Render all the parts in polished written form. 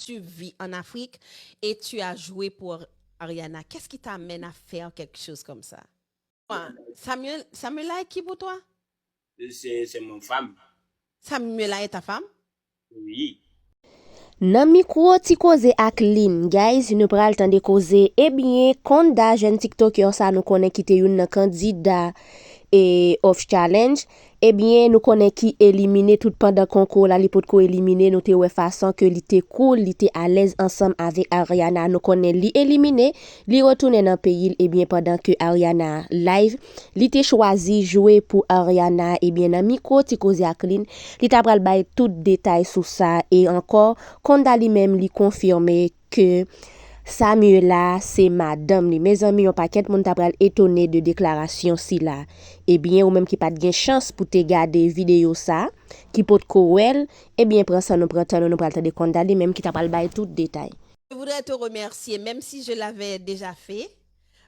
tu vis en Afrique et tu as joué pour Ariana. Qu'est-ce qui t'amène à faire quelque chose comme ça? Ouais. Samuela est qui pour toi? C'est mon femme. Samuela est ta femme? Oui. Nan mikro ti koze ak Lin, guys, nou pral tan de koze, konda jen TikToker sa nou konen ki te yon nan kandida of challenge, nou konen ki elimine tout pandan konko la li pot ko elimine, nou te we fason ke li te cool, li te à l'aise ensemble avec Ariana, nou konen li elimine, li retourne nan peyil, pandan ke Ariana live, li te choisi jouer pour Ariana, nan mikro ti koze ak Lin, li ta pral bay tout détail sou sa, et encore, konda li même li confirme que Samuela, c'est madame li. Mes amis, yon paquet moun ta pral étonné de déclaration si la. Ou même qui pas de chance pour te garder vidéo ça, qui peut kouel, prend ça nous prend temps nous pral de konda li même qui ta pral bay tout détail. Je voudrais te remercier, même si je l'avais déjà fait.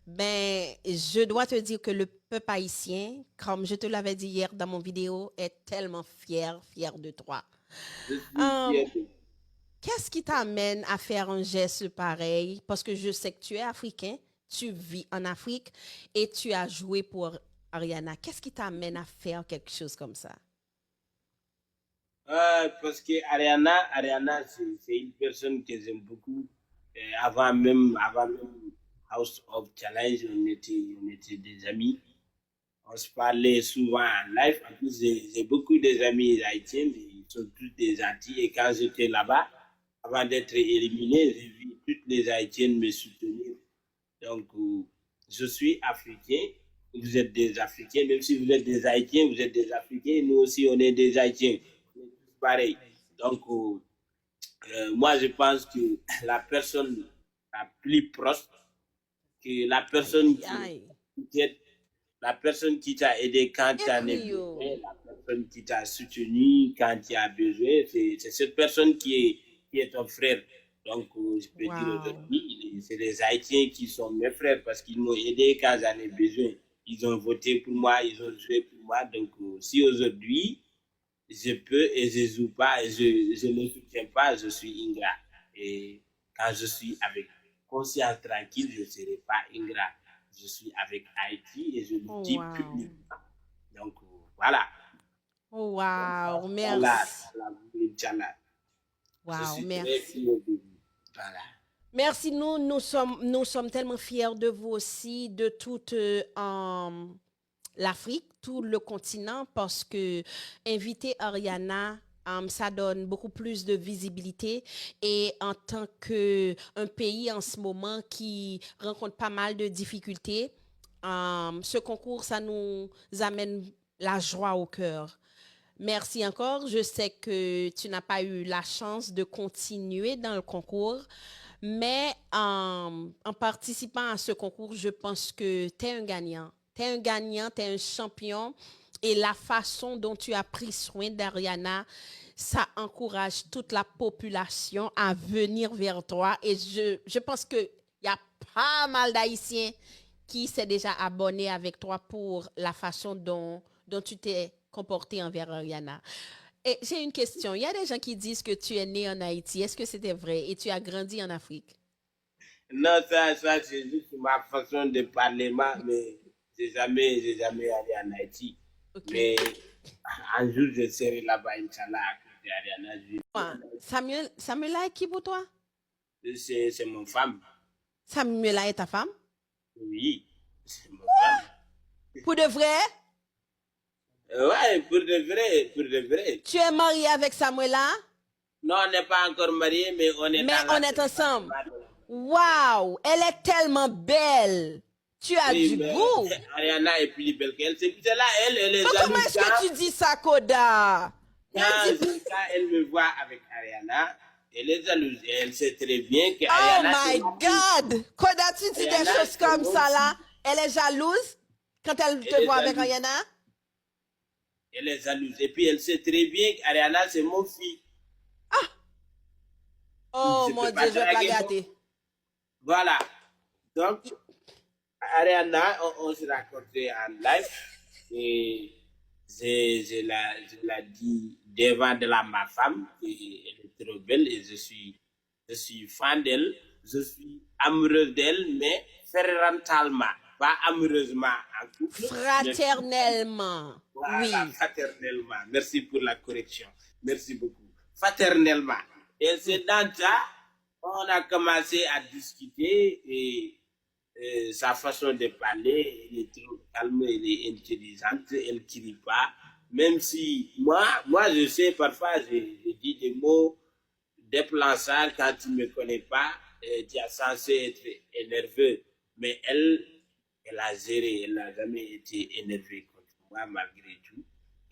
Je dois te dire que le peuple haïtien, comme je te l'avais dit hier dans mon vidéo, est tellement fier de toi. Je suis Euh, fier de Qu'est-ce qui t'amène à faire un geste pareil? Parce que je sais que tu es africain, tu vis en Afrique et tu as joué pour Ariana. Qu'est-ce qui t'amène à faire quelque chose comme ça? parce que Ariana, c'est une personne que j'aime beaucoup. Avant même House of Challenge, on était des amis. On se parlait souvent en live. En plus, j'ai beaucoup d'amis haïtiens, mais ils sont tous des Antilles. Et quand j'étais là-bas, avant d'être éliminé, j'ai vu toutes les Haïtiennes me soutenir. Donc, je suis africain. Vous êtes des Africains. Même si vous êtes des Haïtiens, vous êtes des Africains. Nous aussi, on est des Haïtiens. On est tous pareils. Donc, moi, je pense que la personne la plus proche, que la personne la personne qui t'a aidé quand tu as besoin, la personne qui t'a soutenu quand tu as besoin, c'est cette personne qui est ton frère. Donc, je peux dire aujourd'hui, c'est les Haïtiens qui sont mes frères parce qu'ils m'ont aidé quand j'en ai besoin. Ils ont voté pour moi, ils ont joué pour moi. Donc, si aujourd'hui, je peux et je joue pas, et je ne soutiens pas, je suis ingrat. Et quand je suis avec conscience tranquille, je ne serai pas ingrat. Je suis avec Haïti et je le dis publiquement. Donc, voilà. Oh, wow, Donc, merci. Je suis Merci. très fier de vous. Voilà. Merci, nous sommes tellement fiers de vous aussi, de toute l'Afrique, tout le continent, parce que inviter Ariana, ça donne beaucoup plus de visibilité. Et en tant qu'un pays en ce moment qui rencontre pas mal de difficultés, ce concours, ça nous amène la joie au cœur. Merci encore. Je sais que tu n'as pas eu la chance de continuer dans le concours, mais en participant à ce concours, je pense que tu es un gagnant. Tu es un gagnant, tu es un champion. Et la façon dont tu as pris soin d'Ariana, ça encourage toute la population à venir vers toi. Et je pense qu'il y a pas mal d'Haïtiens qui s'est déjà abonné avec toi pour la façon dont tu t'es comporté envers Ariana. Et j'ai une question. Il y a des gens qui disent que tu es né en Haïti. Est-ce que c'était vrai et tu as grandi en Afrique? Non, ça c'est juste ma façon de parler, mais j'ai jamais allé en Haïti. Okay. Mais un jour, je serai là-bas, Inch'Allah, à côté d'Ariana. Samuela est qui pour toi? C'est mon femme. Samuela est ta femme? Oui, c'est mon femme. Pour de vrai? Ouais, pour de vrai, pour de vrai. Tu es marié avec Samuela? Non, on n'est pas encore mariés, mais on est ensemble. Waouh, elle est tellement belle. Tu as du goût. Ariana est plus belle qu'elle. C'est là, elle est jalouse. Comment est-ce que tu dis ça, Koda? Quand elle me voit avec Ariana, elle est jalouse. Et elle sait très bien que Oh Ariana... my God! Koda, tu dis des choses comme ça là. Elle est jalouse quand elle te voit avec Ariana? Elle est jalouse. Et puis elle sait très bien qu'Ariana, c'est mon fils. Ah! Oh mon Dieu, je vais pas gâter. Voilà. Donc, Ariana, on s'est rencontrés en live. Et je l'ai dit devant de ma femme. Elle est trop belle et je suis Je suis fan d'elle, je suis amoureuse d'elle, mais fraternellement, pas amoureusement en couple. Fraternellement. Voilà, Oui. fraternellement. Merci pour la correction. Merci beaucoup. Fraternellement. Et c'est dans ça, on a commencé à discuter et sa façon de parler, elle est trop calme, elle est intelligente, elle ne crie pas. Même si moi, je sais, parfois, je dis des mots déplaçants quand tu ne me connais pas, tu es censé être énervé. Mais elle a géré, elle n'a jamais été énervée contre moi malgré tout.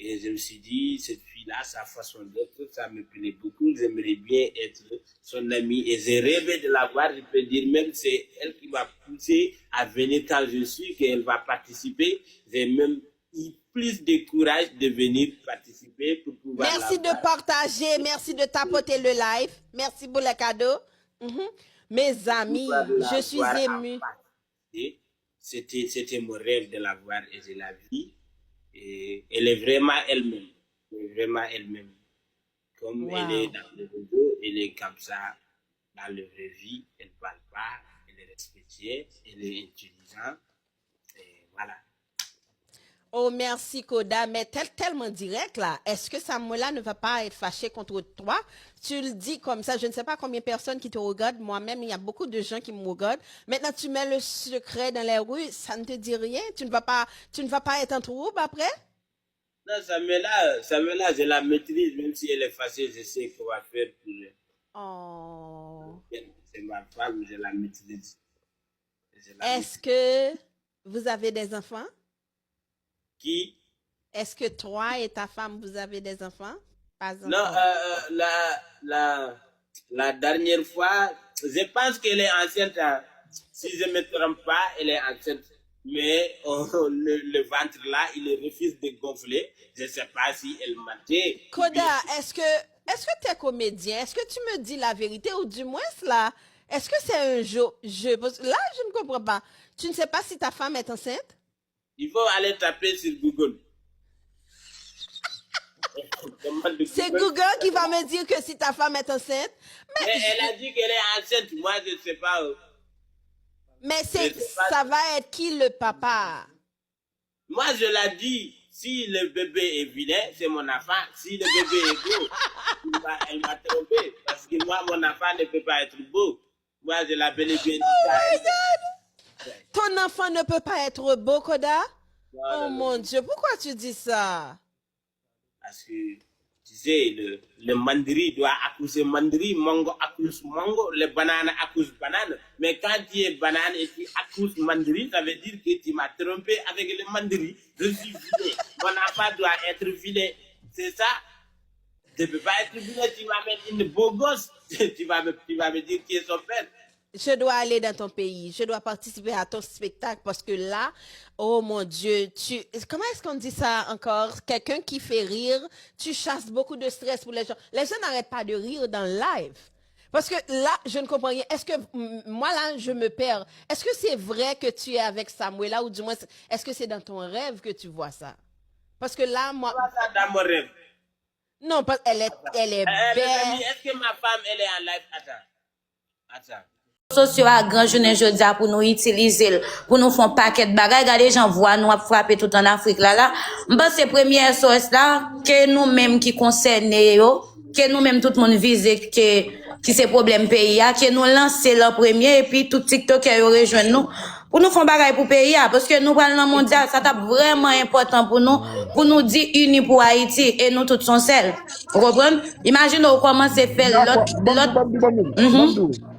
Et je me suis dit, cette fille-là, sa façon d'être, ça me plaît beaucoup. J'aimerais bien être son amie. Et j'ai rêvé de la voir. Je peux dire même c'est elle qui m'a poussé à venir quand je suis, qu'elle va participer. J'ai même eu plus de courage de venir participer pour pouvoir Merci la de partager, merci de tapoter le live. Merci pour le cadeau. Mes amis, je suis émue. C'était mon rêve de la voir et je la vis. Et elle est vraiment elle-même. Elle est vraiment elle-même. Comme elle est dans le réseau, elle est comme ça dans la vraie vie. Elle ne parle pas, elle est respectée, elle est intelligente. Et voilà. Oh, merci Koda, mais tellement direct là. Est-ce que Samuela ne va pas être fâché contre toi? Tu le dis comme ça, je ne sais pas combien de personnes qui te regardent. Moi-même, il y a beaucoup de gens qui me regardent. Maintenant, tu mets le secret dans les rues, ça ne te dit rien? Tu ne vas pas être en trouble après? Non, Samuela, je la maîtrise, même si elle est fâchée, je sais qu'on va faire pour elle. Oh. C'est ma femme, je la maîtrise. Est-ce que vous avez des enfants? Qui? Est-ce que toi et ta femme, vous avez des enfants? Pas encore. Non, la dernière fois, je pense qu'elle est enceinte. Si je ne me trompe pas, elle est enceinte. Mais le ventre là, il refuse de gonfler. Je ne sais pas si elle mentait. Koda, est-ce que tu es comédien? Est-ce que tu me dis la vérité ou du moins là? Est-ce que c'est un jeu? Là, je ne comprends pas. Tu ne sais pas si ta femme est enceinte? Il faut aller taper sur Google. C'est Google qui va me dire que si ta femme est enceinte. Mais elle a dit qu'elle est enceinte. Moi, je ne sais pas. Mais ça va être qui le papa? Moi, je l'ai dit. Si le bébé est vilain, c'est mon enfant. Si le bébé est beau, elle m'a trompé. Parce que moi, mon enfant ne peut pas être beau. Moi, je l'appelle bien dit. Oh my God! Ton enfant ne peut pas être beau, Koda? Oh mon Dieu, pourquoi tu dis ça? Parce que, tu sais, le mandri doit accoucher mandri, mango accouche mango, le banane accouche banane. Mais quand tu es banane et tu accouches mandri, ça veut dire que tu m'as trompé avec le mandri. Je suis vilain. Mon enfant doit être vilain. C'est ça? Je ne peux pas être vilain, tu m'amènes une beau gosse. tu vas me dire qui est son père. Je dois aller dans ton pays. Je dois participer à ton spectacle parce que là, oh mon Dieu, comment est-ce qu'on dit ça encore? Quelqu'un qui fait rire, tu chasses beaucoup de stress pour les gens. Les gens n'arrêtent pas de rire dans le live. Parce que là, je ne comprends rien. Est-ce que, moi là, je me perds. Est-ce que c'est vrai que tu es avec Samuela ou du moins, est-ce que c'est dans ton rêve que tu vois ça? Parce que là, moi... Je vois ça dans mon rêve. Non, parce qu'elle est belle. Est-ce que ma femme, elle est en live? Attends. Sociaux à grand journée jeudi pour nous utiliser pour nous faire un paquet de bagages. Regardez, j'en vois nous frapper tout en Afrique là. M'pense c'est première source là que nous mêmes qui concernés yo, que nous mêmes tout le monde vise que c'est problème pays que nous lancer le premier et puis tout TikTok yo rejoindre nous pour nous faire bagages pour pays parce que nous parlons dans le mondial, ça t'a vraiment important pour nous dire unis pour Haïti et nous tous sont seuls. Vous comprenez? Imaginez comment c'est fait l'autre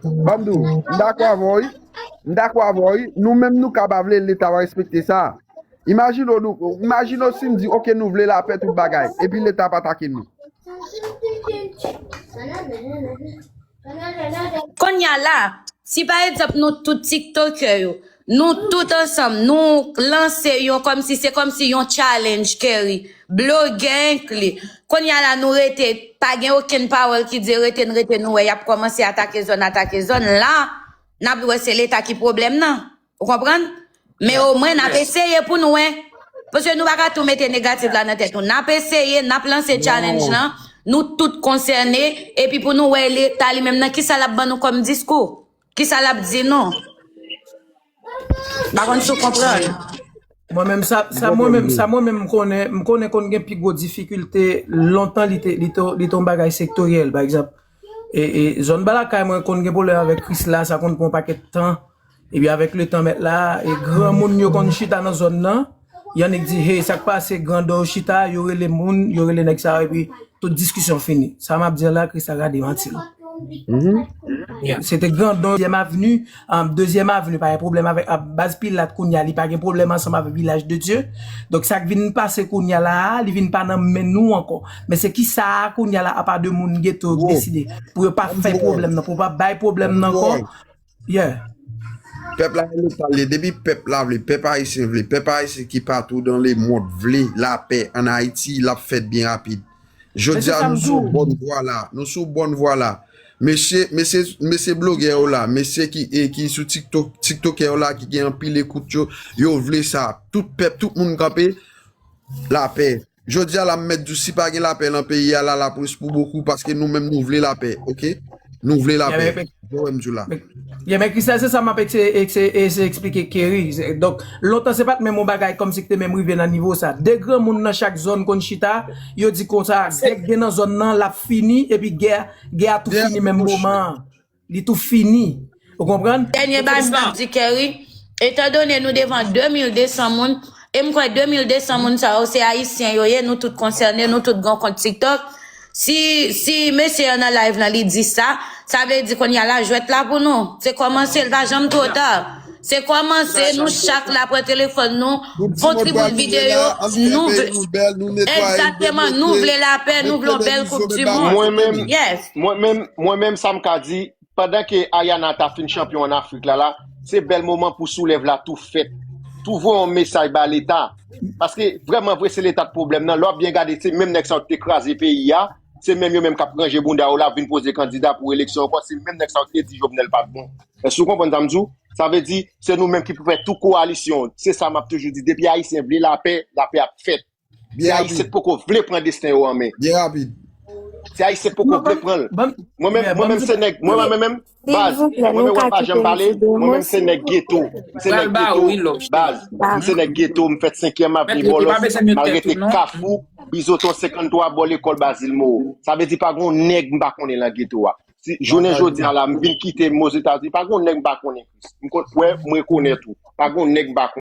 Bamdou, d'accord avoy, nous-mêmes nous capables l'État va respecter ça. Imaginez si nous dit OK nous voulons la paix tout bagaille et puis l'État pas attaquer nous. Quand y a là, si par exemple nous tout TikTokers, nous tout ensemble, nous lancer comme si c'est comme si un challenge Kerry, bloguer quand y a là nous rete pas gain aucune parole qui dit rete nous y a commencé à attaquer zone là, n'a pas c'est l'état qui problème non. Vous comprenez? Mais au moins n'a pas essayé pour nous parce que nous pas tout mettre négatif là dans tête. N'a pas essayé, n'a pas lancé challenge là. nous tous concernés, et puis pour nous, ouais, l'État lui-même, qui ça l'a ban nous comme discours? Qui ça l'a dit non? Par contre, je comprends. Moi-même, moi-même, me connais qu'on a plus gros difficulté longtemps, les ton bagage sectoriel, par exemple. Et zone balaka, moi, qu'on a problème avec Chris là, ça compte pour un paquet de temps. Et bien, avec le temps, là, et grand monde, yo kon chita dans zone là, y en a qui dit, hey, ça passe, grand do chita, y aurait les moun, y aurait les nèg ça, et puis, toute discussion finie. Ça m'a dit là, Chris a regardé menti. C'était grand dans deuxième avenue, pas un problème avec base pile Kounia, il pas un problème ensemble avec village de Dieu. Donc ça vient passer Kounia là, il vient pas dans nous encore. Mais c'est qui ça Kounia là à part de moun ghetto décider pour pas faire problème non, pour pas bailler problème encore. Yeah. Peuple là il parle depuis peuple là, le peuple haïtien qui partout dans les mondes vle la paix en Haïti, l'a fait bien rapide. Je dis à nous sur bonne voie là, nous sur bonne voie là. Monsieur blogueur là, monsieur qui sur TikToker là qui gagne pile écoute yo vle ça, tout peuple, tout monde campé la paix. Je dis à la mettre du si pas la paix dans pays là la police pour beaucoup parce que nous même nous voulons la paix, OK? Nous voulons la paix. Mais Christian, c'est ça m'a expliqué Kerry. Donc, longtemps, c'est pas même mon bagage comme si tu même arrivé dans niveau ça. Des grands moun dans chaque zone qu'on chita, yo dit comme ça, dès dans zone nan, la fini, et puis guerre tout fini même moment. Il tout fini. Vous comprenez? Dernier bagage, dit Kerry, étant donné nous devant 2200 moun, et moi 2200 moun ça, c'est haïtien, nous tous concernés, nous tous grands compte TikTok. Si monsieur en live là, il dit ça veut dire qu'on y a la jouette là pour nous. C'est commencer le vagem trop tard. C'est commencer, nous, chaque là, pour téléphone, nous, contribuer vidéo, nous, exactement, nous voulons la paix, nous voulons belle coupe du monde. Moi-même, ça m'a dit, pendant que Ayana t'a fait champion en Afrique là, c'est bel moment pour soulever là, tout fait. Tout voit un message à l'État. Parce que vraiment, vrai, c'est l'État de problème. Non, l'autre bien gardé, c'est même nèg qui écrasé pays, c'est même eux même qui prangé Bunda ou là, vient poser candidat pour élection. C'est même nèg qui dit Jovenel pas bon. Est-ce que vous comprenez, Zamzou? Ça veut dire, c'est nous-mêmes qui pouvons faire toute coalition. C'est ça, m'a toujours dit. Depuis Haïtien voulait la paix a fait. C'est Haïtien pour qu'on voulait prendre destin en main. Bien rapide. C'est Haïtien pour qu'on voulait prendre. Moi-même, c'est nèg, moi-même, base. Moi-même, pas j'aime parler. Moi-même, c'est nèg ghetto. C'est nèg ghetto. Base. C'est nèg ghetto, me fait 5e avenue Bolos. Malgré tes Kafou, Bizoton 53 bon l'école Basile Mo. Ça veut dire pas gon nèg m'pa connait dans ghetto. Si journée jodi là, me vinn quitter aux États-Unis, pas gon nèg m'pa connait. M'ko ouais, moi connais tout. Pas gon nèg m'pa